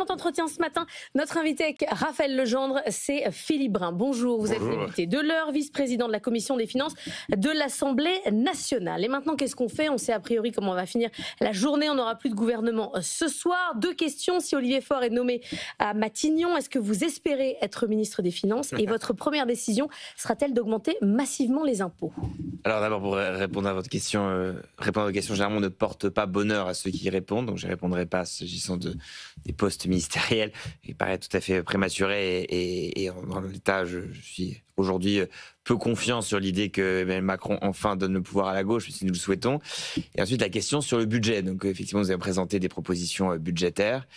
grand entretien ce matin. Notre invité avec Raphaël Legendre, c'est Philippe Brun. Bonjour, vous êtes député de l'Eure, vice-président de la Commission des finances de l'Assemblée nationale. Et maintenant, qu'est-ce qu'on fait? On sait a priori comment on va finir la journée. On n'aura plus de gouvernement ce soir. Deux questions. Si Olivier Faure est nommé à Matignon, est-ce que vous espérez être ministre des Finances? Et votre première décision sera-t-elle d'augmenter massivement les impôts? Alors d'abord, pour répondre à votre question, généralement, on ne porte pas bonheur à ceux qui y répondent. Donc je ne répondrai pas s'agissant des postes ministériels. Il paraît tout à fait prématuré et dans l'état, je suis aujourd'hui peu confiant sur l'idée que Emmanuel Macron enfin donne le pouvoir à la gauche, si nous le souhaitons. Et ensuite, la question sur le budget. Donc effectivement, vous avez présenté des propositions budgétaires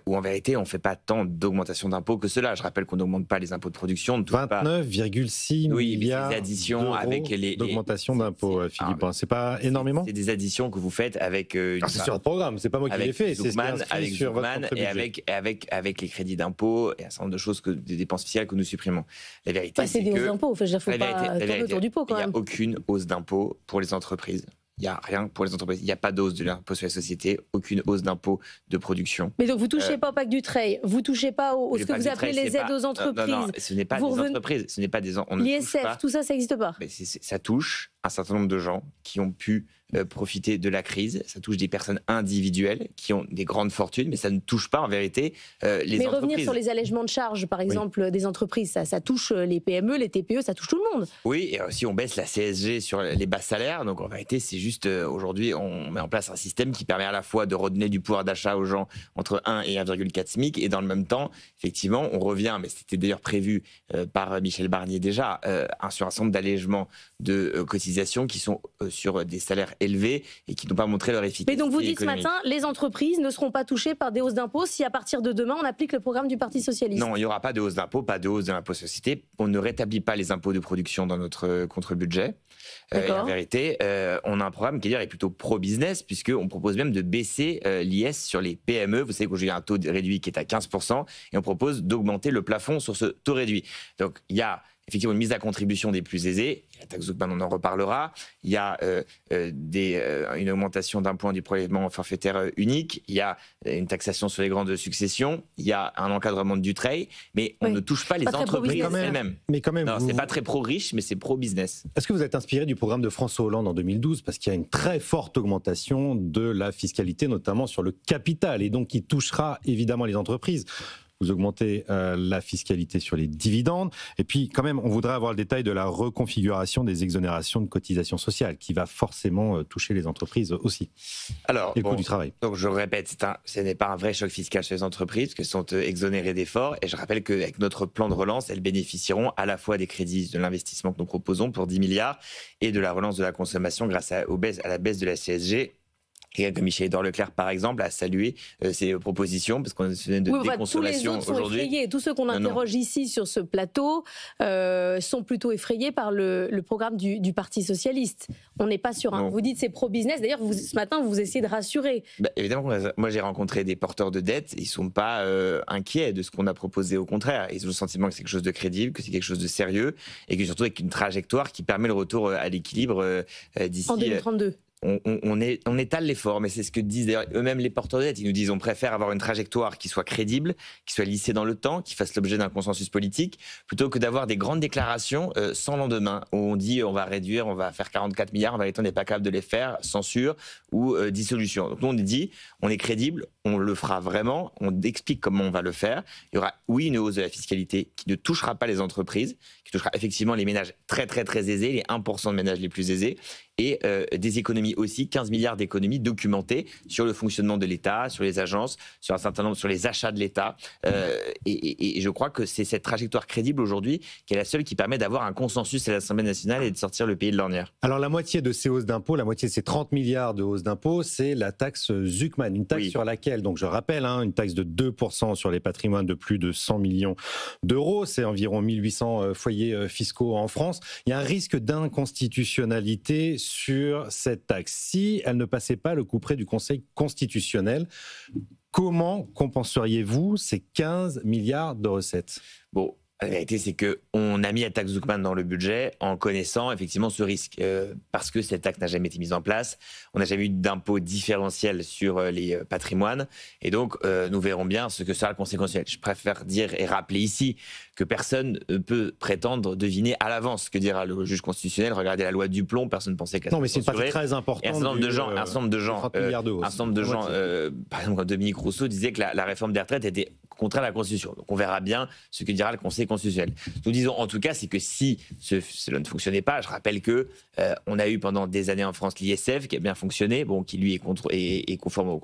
où en vérité, on ne fait pas tant d'augmentation d'impôts que cela. Je rappelle qu'on n'augmente pas les impôts de production. 29,6 milliards d'euros avec d'augmentation d'impôts, Philippe. C'est pas énormément? C'est des additions que vous faites avec... c'est sur le programme, c'est pas moi qui l'ai fait. C'est avec sur votre et avec les crédits d'impôts et un certain nombre de choses, des dépenses fiscales que nous supprimons. La vérité, c'est des hausses d'impôts. Il ne faut pas tourner autour du pot quand même. Il n'y a aucune hausse d'impôts pour les entreprises. Il n'y a rien pour les entreprises. Il n'y a pas d'hausse de l'impôt sur les sociétés, aucune hausse d'impôt de production. Mais donc vous ne touchez pas au pacte Dutreil, vous ne touchez pas ce que vous appelez les aides aux entreprises. Non, ce n'est pas des entreprises, ce n'est pas des... L'ISF, tout ça, ça n'existe pas. Mais ça touche un certain nombre de gens qui ont pu profiter de la crise. Ça touche des personnes individuelles qui ont des grandes fortunes, mais ça ne touche pas en vérité les entreprises. Mais revenir sur les allègements de charges, par exemple, des entreprises, ça touche les PME, les TPE, ça touche tout le monde. Oui, et aussi on baisse la CSG sur les bas salaires. Donc en vérité, c'est juste aujourd'hui, on met en place un système qui permet à la fois de redonner du pouvoir d'achat aux gens entre 1 et 1,4 SMIC, et dans le même temps, effectivement, on revient, mais c'était d'ailleurs prévu par Michel Barnier déjà, sur un certain nombre d'allègements de cotisations qui sont sur des salaires élevés et qui n'ont pas montré leur efficacité. Mais donc vous dites économique. Ce matin, les entreprises ne seront pas touchées par des hausses d'impôts si à partir de demain on applique le programme du Parti Socialiste? Non, il n'y aura pas de hausse d'impôts, pas de hausse de l'impôt société. On ne rétablit pas les impôts de production dans notre contre-budget. Et en vérité, on a un programme qui est plutôt pro-business, puisqu'on propose même de baisser l'IS sur les PME. Vous savez qu'aujourd'hui, il y a un taux réduit qui est à 15%, et on propose d'augmenter le plafond sur ce taux réduit. Donc il y a effectivement une mise à contribution des plus aisés. La taxe Zuckman, on en reparlera. Il y a une augmentation d'un point du prélèvement forfaitaire unique. Il y a une taxation sur les grandes successions. Il y a un encadrement de Dutreil. Mais on ne touche pas les entreprises elles-mêmes. Mais quand même, c'est pas très pro-riche, mais c'est pro-business. Est-ce que vous êtes inspiré du programme de François Hollande en 2012? Parce qu'il y a une très forte augmentation de la fiscalité, notamment sur le capital, et donc qui touchera évidemment les entreprises. Vous augmentez la fiscalité sur les dividendes. Et puis, quand même, on voudrait avoir le détail de la reconfiguration des exonérations de cotisations sociales, qui va forcément toucher les entreprises aussi. Alors, et le coût du travail. Donc, je répète, ce n'est pas un vrai choc fiscal sur les entreprises, parce qu'elles sont exonérées d'efforts. Et je rappelle qu'avec notre plan de relance, elles bénéficieront à la fois des crédits de l'investissement que nous proposons pour 10 milliards et de la relance de la consommation grâce à la baisse de la CSG. Et comme Michel-Édouard Leclerc, par exemple, a salué ces propositions, parce qu'on a de déconsommation aujourd'hui. Tous les autres sont effrayés. Tous ceux qu'on interroge ici sur ce plateau sont plutôt effrayés par le programme du Parti Socialiste. On n'est pas sur un... Vous dites c'est pro-business. D'ailleurs, ce matin, vous essayez de rassurer. Évidemment, moi j'ai rencontré des porteurs de dettes. Ils ne sont pas inquiets de ce qu'on a proposé. Au contraire, ils ont le sentiment que c'est quelque chose de crédible, que c'est quelque chose de sérieux, et que surtout avec une trajectoire qui permet le retour à l'équilibre d'ici... En 2032. On étale l'effort, mais c'est ce que disent d'ailleurs eux-mêmes les porteurs de dette. Ils nous disent on préfère avoir une trajectoire qui soit crédible, qui soit lissée dans le temps, qui fasse l'objet d'un consensus politique, plutôt que d'avoir des grandes déclarations sans lendemain, où on dit on va réduire, on va faire 44 milliards, en vérité on n'est pas capable de les faire, censure ou dissolution. Donc nous on dit on est crédible, on le fera vraiment, on explique comment on va le faire. Il y aura une hausse de la fiscalité qui ne touchera pas les entreprises, qui touchera effectivement les ménages très très très aisés, les 1% de ménages les plus aisés, et des économies aussi, 15 milliards d'économies documentées sur le fonctionnement de l'État, sur les agences, sur un certain nombre, sur les achats de l'État. Et je crois que c'est cette trajectoire crédible aujourd'hui qui est la seule qui permet d'avoir un consensus à l'Assemblée nationale et de sortir le pays de l'ornière. Alors la moitié de ces hausses d'impôts, la moitié de ces 30 milliards de hausses d'impôts, c'est la taxe Zuckman, une taxe sur laquelle, donc je rappelle, une taxe de 2% sur les patrimoines de plus de 100 millions d'euros, c'est environ 1800 foyers fiscaux en France. Il y a un risque d'inconstitutionnalité sur cette taxe. Si elle ne passait pas le couperet du Conseil constitutionnel, comment compenseriez-vous ces 15 milliards de recettes? Bon, La vérité, c'est qu'on a mis la taxe Zuckman dans le budget en connaissant effectivement ce risque. Parce que cette taxe n'a jamais été mise en place. On n'a jamais eu d'impôt différentiel sur les patrimoines. Et donc, nous verrons bien ce que sera le Conseil constitutionnel. Je préfère dire et rappeler ici que personne ne peut prétendre deviner à l'avance ce que dira le juge constitutionnel. Regardez la loi Duplomb, personne ne pensait qu'elle Non, mais c'est une partie très importante. Et un certain nombre de gens, par exemple, Dominique Rousseau disait que la réforme des retraites était contraire à la Constitution. Donc on verra bien ce que dira le Conseil constitutionnel. Nous disons en tout cas, c'est que si cela ne fonctionnait pas, je rappelle que on a eu pendant des années en France l'ISF qui a bien fonctionné, qui lui est conforme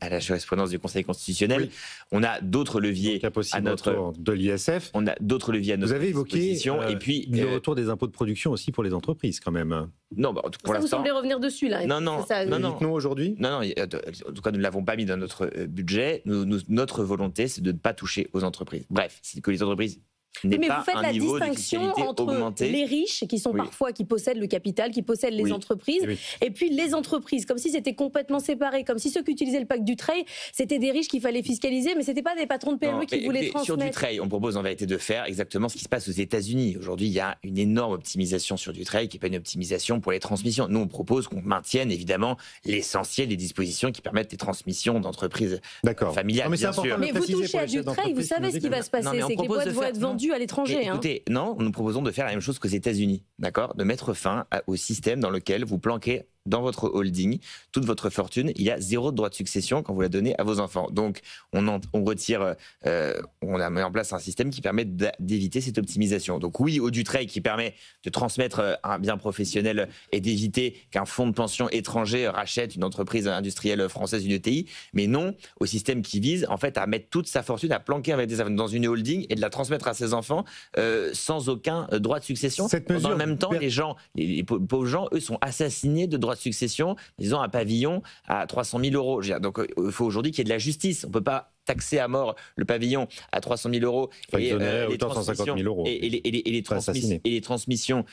à la jurisprudence du Conseil constitutionnel. Oui. On a d'autres leviers à notre de l'ISF. On a d'autres leviers à notre disposition. Vous avez évoqué et puis le retour des impôts de production aussi pour les entreprises quand même. Non, pour l'instant. Vous semblez revenir dessus là. Non. Dites-nous aujourd'hui. Non. En tout cas, nous ne l'avons pas mis dans notre budget. Notre volonté, c'est de ne pas toucher aux entreprises. Bref, c'est que les entreprises. Mais vous faites la distinction entre augmenté. Les riches qui sont parfois qui possèdent le capital, qui possèdent les entreprises, et puis les entreprises, comme si c'était complètement séparé, comme si ceux qui utilisaient le pacte Dutreil, c'était des riches qu'il fallait fiscaliser, mais c'était pas des patrons de PME qui voulaient transmettre. Sur Dutreil, on propose en vérité de faire exactement ce qui se passe aux États-Unis. Aujourd'hui, il y a une énorme optimisation sur Dutreil, qui n'est pas une optimisation pour les transmissions. Nous, on propose qu'on maintienne évidemment l'essentiel des dispositions qui permettent les transmissions d'entreprises familiales. Bien sûr. Mais vous touchez à Dutreil, vous savez ce qui va se passer, c'est que les boîtes vont être vendues à l'étranger. Écoutez, non, nous proposons de faire la même chose qu'aux États-Unis, d'accord ? De mettre fin au système dans lequel vous planquez dans votre holding toute votre fortune. Il y a 0 droit de succession quand vous la donnez à vos enfants. Donc, on a mis en place un système qui permet d'éviter cette optimisation. Donc oui, au Dutreil qui permet de transmettre un bien professionnel et d'éviter qu'un fonds de pension étranger rachète une entreprise industrielle française, une ETI, mais non au système qui vise en fait à mettre toute sa fortune, à planquer dans une holding et de la transmettre à ses enfants sans aucun droit de succession. Dans le même temps, les pauvres gens, eux, sont assassinés de droits de succession, disons un pavillon à 300 000 euros. Donc il faut aujourd'hui qu'il y ait de la justice. On ne peut pas taxer à mort le pavillon à 300 000 euros et les transmissions, et les transmissions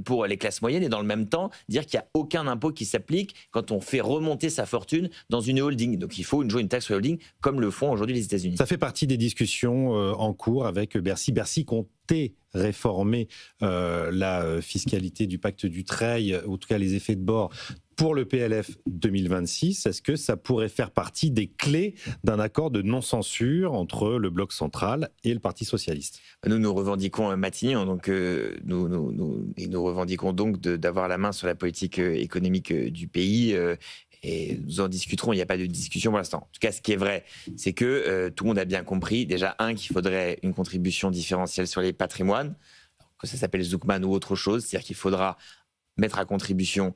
pour les classes moyennes, et dans le même temps dire qu'il n'y a aucun impôt qui s'applique quand on fait remonter sa fortune dans une holding. Donc il faut jouer une taxe sur holding comme le font aujourd'hui les États-Unis. Ça fait partie des discussions en cours avec Bercy. Bercy comptait réformer la fiscalité du pacte Dutreil, en tout cas les effets de bord, pour le PLF 2026. Est-ce que ça pourrait faire partie des clés d'un accord de non-censure entre le bloc central et le Parti socialiste ? Nous revendiquons Matignon, donc nous revendiquons donc d'avoir la main sur la politique économique du pays. Et nous en discuterons, il n'y a pas de discussion pour l'instant. En tout cas, ce qui est vrai, c'est que tout le monde a bien compris, déjà, qu'il faudrait une contribution différentielle sur les patrimoines, que ça s'appelle Zuckman ou autre chose, c'est-à-dire qu'il faudra mettre à contribution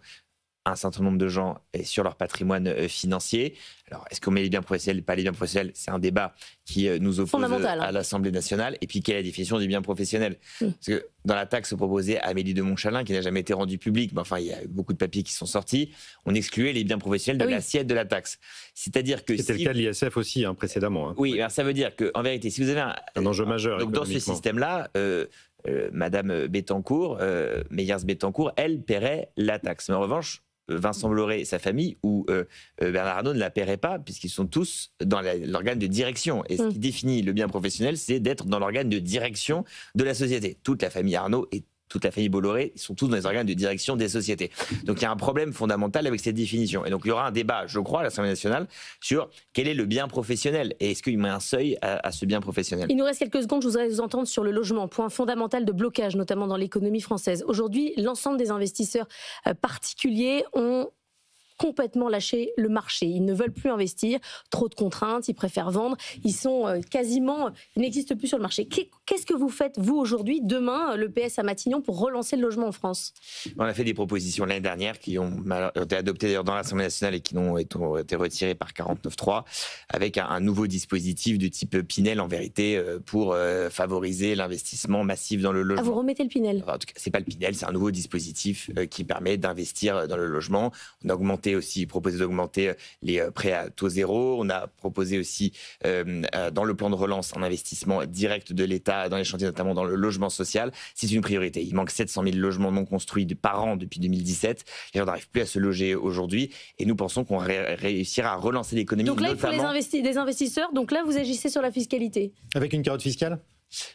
un certain nombre de gens sur leur patrimoine financier. Alors, est-ce qu'on met les biens professionnels, pas les biens professionnels ? C'est un débat qui nous oppose à l'Assemblée nationale. Et puis, quelle est la définition des biens professionnels ? Parce que dans la taxe proposée à Amélie de Montchalin, qui n'a jamais été rendue publique, mais enfin, il y a eu beaucoup de papiers qui sont sortis, on excluait les biens professionnels de l'assiette de la taxe. C'est-à-dire que c'était le cas de l'ISF aussi, précédemment. Oui, alors ça veut dire qu'en vérité, si vous avez un enjeu majeur. Donc, dans ce système-là, Madame Bettencourt, Meyers Bettencourt, elle paierait la taxe. Mais en revanche, Vincent Bolloré et sa famille ou Bernard Arnault ne la paieraient pas puisqu'ils sont tous dans l'organe de direction. Et ce qui définit le bien professionnel, c'est d'être dans l'organe de direction de la société. Toute la famille Arnault et toute la famille Bolloré, ils sont tous dans les organes de direction des sociétés. Donc il y a un problème fondamental avec cette définition. Et donc il y aura un débat, je crois, à l'Assemblée nationale sur quel est le bien professionnel et est-ce qu'il met un seuil à ce bien professionnel. Il nous reste quelques secondes, je voudrais vous entendre sur le logement, point fondamental de blocage, notamment dans l'économie française. Aujourd'hui, l'ensemble des investisseurs particuliers ont complètement lâché le marché. Ils ne veulent plus investir, trop de contraintes, ils préfèrent vendre, ils n'existent plus sur le marché. Qu'est-ce que vous faites, vous, aujourd'hui, demain, le PS à Matignon, pour relancer le logement en France ? On a fait des propositions l'année dernière qui ont été adoptées d'ailleurs dans l'Assemblée nationale et qui ont été retirées par 49.3, avec un nouveau dispositif de type Pinel, en vérité, pour favoriser l'investissement massif dans le logement. Ah, vous remettez le Pinel ? En tout cas, c'est pas le Pinel, c'est un nouveau dispositif qui permet d'investir dans le logement. On a proposé d'augmenter les prêts à taux zéro. On a proposé aussi dans le plan de relance un investissement direct de l'État dans les chantiers, notamment dans le logement social. C'est une priorité. Il manque 700 000 logements non construits par an depuis 2017. Les gens n'arrivent plus à se loger aujourd'hui et nous pensons qu'on réussira à relancer l'économie. Donc là, il faut des investisseurs. Donc là, vous agissez sur la fiscalité. Avec une carotte fiscale ?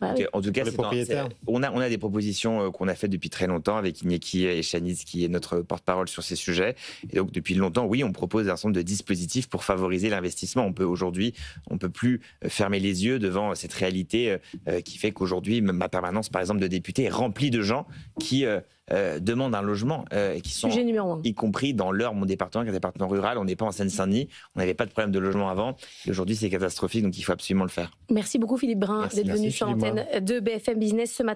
Bah oui. En tout cas, on a des propositions qu'on a faites depuis très longtemps avec Iñaki et Chaniz, qui est notre porte-parole sur ces sujets. Et donc, depuis longtemps, oui, on propose un certain nombre de dispositifs pour favoriser l'investissement. Aujourd'hui, on ne peut plus fermer les yeux devant cette réalité qui fait qu'aujourd'hui, ma permanence, par exemple, de député est remplie de gens qui demandent un logement, qui sont, y compris dans mon département, qui est un département rural. On n'est pas en Seine-Saint-Denis, on n'avait pas de problème de logement avant. Et aujourd'hui, c'est catastrophique, donc il faut absolument le faire. Merci beaucoup Philippe Brun d'être venu sur l'antenne de BFM Business ce matin.